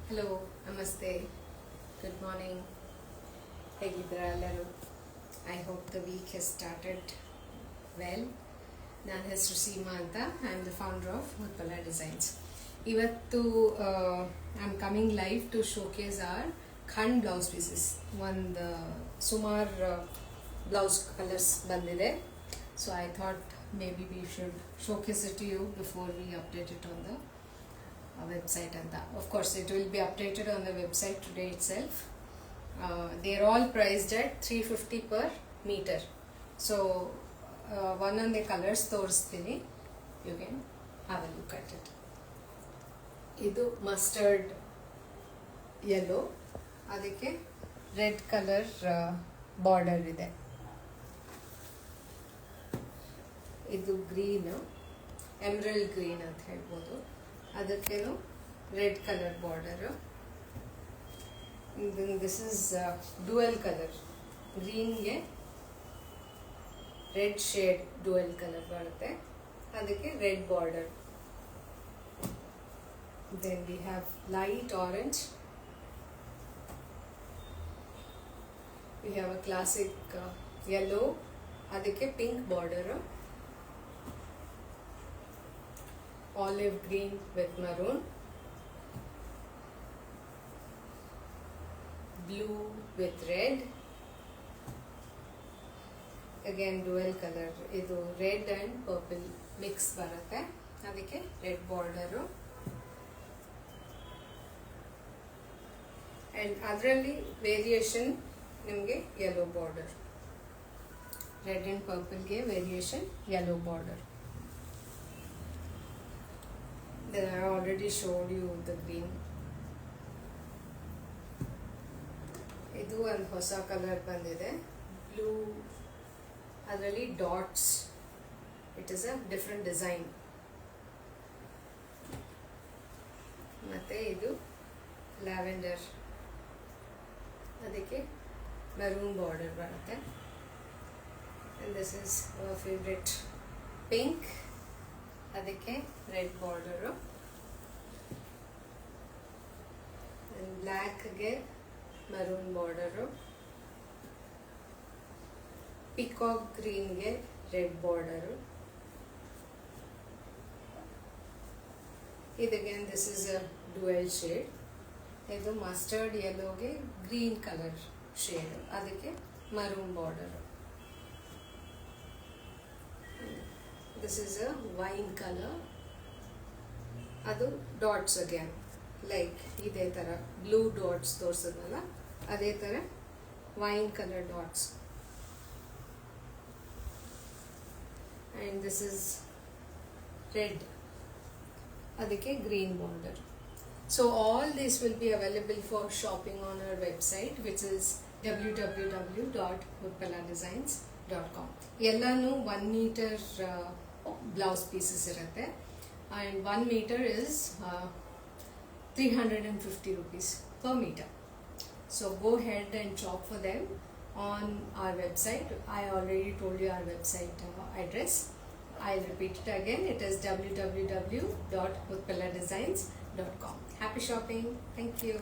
Hello ನಮಸ್ತೆ good morning ಹೇಗಿದ್ದೀರಾ ಎಲ್ಲರೂ I hope the week has started well ನನ್ನ ಹೆಸರು ಸೀಮಾ ಅಂತ I am the founder of Utpala designs ಇವತ್ತು I am coming live to showcase our ಖಂಡ್ ಬ್ಲೌಸ್ ಪೀಸಸ್ ಒಂದು ಸುಮಾರು ಬ್ಲೌಸ್ ಕಲರ್ಸ್ ಬಂದಿದೆ so I thought maybe we should showcase it to you before we update it on the website and that. Of course it will be updated on the website today itself. They are all priced at 350 per meter. So one on the colors ತೋರಿಸ್ತೀನಿ, you can have a look at it. ಇದು mustard yellow, ಅದಕ್ಕೆ red colour border ಇದೆ. ಇದು green, emerald green ಅಂತ ಹೇಳ್ಬೋದು. ಅದಕ್ಕೇನು red colour border. This is dual colour, ಗ್ರೀನ್ಗೆ red shade dual colour ಬರುತ್ತೆ, ಅದಕ್ಕೆ red border. Then we have light orange, we have a classic yellow, ಅದಕ್ಕೆ pink border. Olive green with maroon, blue with red, again dual color, idu red and purple mix barutte, adike red border, and adralli variation nimge yellow border, red and purple ge variation yellow border. Then I already showed you the green. ಇದು ಒಂದು ಹೊಸ colour ಬಂದಿದೆ, blue, ಅದರಲ್ಲಿ dots. It is a different design. ಮತ್ತೆ ಇದು lavender, ಅದಕ್ಕೆ maroon border ಬರುತ್ತೆ. and this is our favorite pink, ಅದಕ್ಕೆ ರೆಡ್ ಬಾರ್ಡರು. ಬ್ಲ್ಯಾಕ್ಗೆ ಮರೂನ್ ಬಾರ್ಡರು, ಪಿಕಾಕ್ ಗ್ರೀನ್ಗೆ ರೆಡ್ ಬಾರ್ಡರು. ಇದಗೇನ್ this is a dual shade. ಇದು ಮಸ್ಟರ್ಡ್ ಯೆಲ್ಲೋಗೆ ಗ್ರೀನ್ ಕಲರ್ ಶೇಡ್, ಅದಕ್ಕೆ maroon border. This is a wine color, adu dots again, like ide tara blue dots ತೋರಿಸಿದ್ನಲ್ಲ ಅದೇ ತರ wine color dots, and this is red, ಅದಕ್ಕೆ green border. So all this will be available for shopping on our website, which is www.utpaladesigns.com. ಎಲ್ಲಾನು 1 meter blouse pieces ಇರುತ್ತೆ, and 1 meter is 350 rupees per meter. So go ahead and shop for them on our website. I already told you our website address. I'll repeat it again. It is www.utpaladesigns.com. Happy shopping. Thank you.